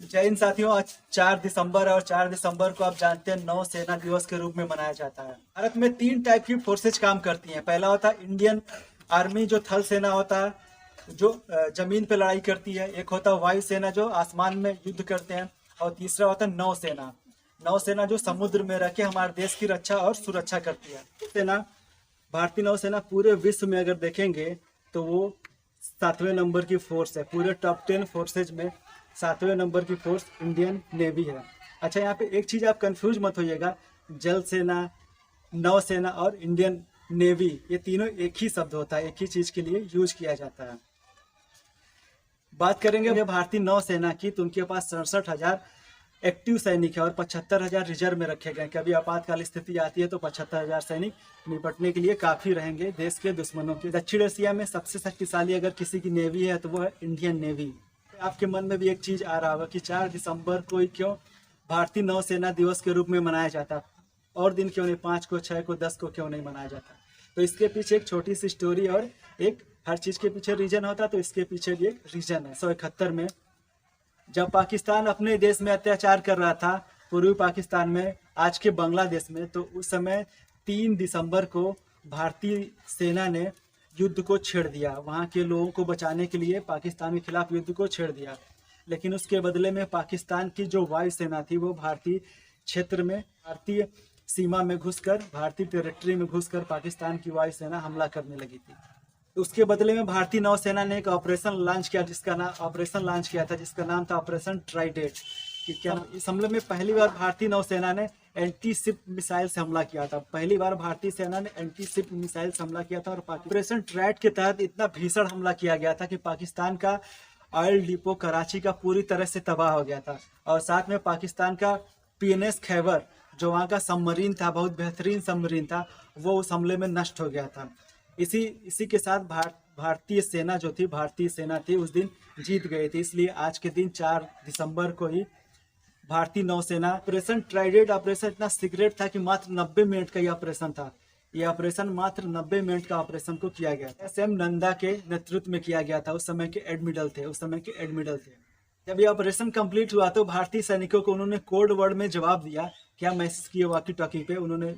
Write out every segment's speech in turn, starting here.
जय हिंद साथियों। आज 4 दिसंबर है और 4 दिसंबर को आप जानते हैं नौसेना दिवस के रूप में मनाया जाता है। भारत में 3 टाइप की फोर्सेज काम करती हैं। पहला होता है इंडियन आर्मी जो थल सेना होता है, जो जमीन पे लड़ाई करती है। एक होता है वायु सेना जो आसमान में युद्ध करते हैं, और तीसरा होता है नौसेना। नौसेना जो समुद्र में रह के हमारे देश की रक्षा और सुरक्षा करती है। सेना, भारतीय नौसेना पूरे विश्व में अगर देखेंगे तो वो 7वें नंबर की फोर्स है। पूरे टॉप 10 फोर्सेज में 7वें नंबर की फोर्स इंडियन नेवी है। अच्छा, यहाँ पे एक चीज आप कंफ्यूज मत होइएगा, जल सेना, नौसेना और इंडियन नेवी ये तीनों एक ही शब्द होता है, एक ही चीज के लिए यूज किया जाता है। बात करेंगे भारतीय नौसेना की, तो उनके पास 67,000 एक्टिव सैनिक है और 75,000 रिजर्व में रखे गए। कभी आपातकाल स्थिति आती है तो 75,000 सैनिक निपटने के लिए काफी रहेंगे देश के दुश्मनों के। दक्षिण एशिया में सबसे शक्तिशाली अगर किसी की नेवी है तो वो है इंडियन नेवी। आपके मन में भी एक चीज आ रहा होगा कि 4 दिसंबर को ही क्यों भारतीय नौसेना दिवस के रूप में मनाया जाता, और दिन क्यों नहीं, 5 को, 6 को, 10 को क्यों नहीं मनाया जाता। तो इसके पीछे एक छोटी सी स्टोरी और एक हर चीज के पीछे रीजन होता है, तो इसके पीछे भी एक रीजन है। 1971 में जब पाकिस्तान अपने देश में अत्याचार कर रहा था, पूर्वी पाकिस्तान में, आज के बांग्लादेश में, तो उस समय 3 दिसंबर को भारतीय सेना ने युद्ध को छेड़ दिया। वहाँ के लोगों को बचाने के लिए पाकिस्तान के खिलाफ युद्ध को छेड़ दिया। लेकिन उसके बदले में पाकिस्तान की जो वायु सेना थी वो भारतीय क्षेत्र में, भारतीय सीमा में घुसकर, भारतीय टेरिटरी में घुसकर पाकिस्तान की वायु सेना हमला करने लगी थी। उसके बदले में भारतीय नौसेना ने एक ऑपरेशन लॉन्च किया जिसका नाम था ऑपरेशन ट्राइडेंट। कि क्या इस हमले में पहली बार भारतीय नौसेना ने एंटी शिप मिसाइल से हमला किया था। पहली बार भारतीय सेना ने एंटी शिप मिसाइल से हमला किया था और ऑपरेशन ट्राइडेंट के तहत इतना भीषण हमला किया गया था कि पाकिस्तान का ऑयल डिपो कराची का पूरी तरह से तबाह हो गया था। और साथ में पाकिस्तान का PNS खैबर जो वहाँ का सबमरीन था, बहुत बेहतरीन सबमरीन था, वो उस हमले में नष्ट हो गया था। इसी के साथ भारतीय सेना थी उस दिन जीत गई थी। इसलिए आज के दिन 4 दिसंबर को ही भारतीय नौसेना ऑपरेशन ट्राइडेंट, ऑपरेशन इतना सीक्रेट था कि मात्र 90 मिनट का ये ऑपरेशन था। ये ऑपरेशन मात्र 90 मिनट का ऑपरेशन को किया गया था। SM नंदा के नेतृत्व में किया गया था। उस समय के एडमिरल थे। जब ये ऑपरेशन कंप्लीट हुआ तो भारतीय सैनिकों को उन्होंने कोड वर्ड में जवाब दिया। क्या मैसेज किए वॉकी टॉकी पे? उन्होंने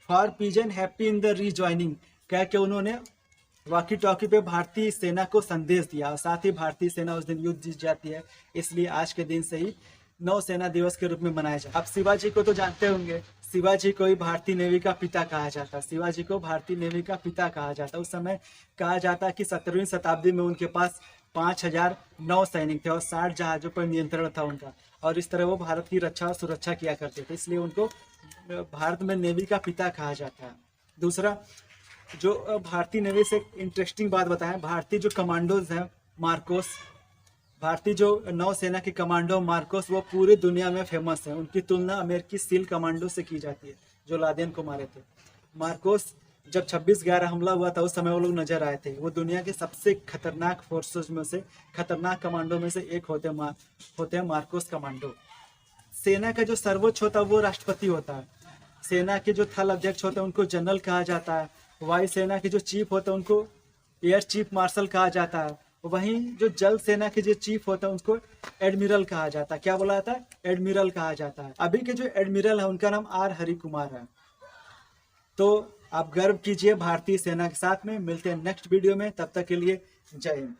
for pigeon happy in the rejoining कह के उन्होंने वॉकी टॉकी पे भारतीय सेना को संदेश दिया। और साथ ही भारतीय सेना उस दिन युद्ध जीत जाती है। इसलिए आज के दिन से ही नौसेना दिवस के रूप में मनाया जाता है। आप शिवाजी को तो जानते होंगे, शिवाजी को ही भारतीय नेवी का पिता कहा जाता। शिवाजी को भारतीय नेवी का पिता कहा जाता। उस समय कहा जाता कि 17वीं शताब्दी में उनके पास 5,000 नौ सैनिक थे और 60 जहाजों पर नियंत्रण था उनका, और इस तरह वो भारत की रक्षा और सुरक्षा किया करते थे। इसलिए उनको भारत में नेवी का पिता कहा जाता है। दूसरा, जो भारतीय नेवी से इंटरेस्टिंग बात बताएं, भारतीय जो कमांडोज हैं मार्कोस, भारतीय जो नौसेना के कमांडो मार्कोस, वो पूरी दुनिया में फेमस है। उनकी तुलना अमेरिकी सील कमांडो से की जाती है जो लादेन को मारे थे। मार्कोस जब 26/11 हमला हुआ था उस समय वो लोग नजर आए थे। वो दुनिया के सबसे खतरनाक फोर्सेस में से, खतरनाक कमांडो में से एक होते हैं मार्कोस कमांडो। सेना का जो सर्वोच्च होता है वो राष्ट्रपति होता है। सेना के जो थल अध्यक्ष होते हैं उनको जनरल कहा जाता है। वायु सेना के जो चीफ होते हैं उनको एयर चीफ मार्शल कहा जाता है। वहीं जो जल सेना के जो चीफ होता है उनको एडमिरल कहा जाता है। क्या बोला जाता है? एडमिरल कहा जाता है। अभी के जो एडमिरल है उनका नाम R हरि कुमार है। तो आप गर्व कीजिए भारतीय सेना के साथ में। मिलते हैं नेक्स्ट वीडियो में, तब तक के लिए जय हिंद।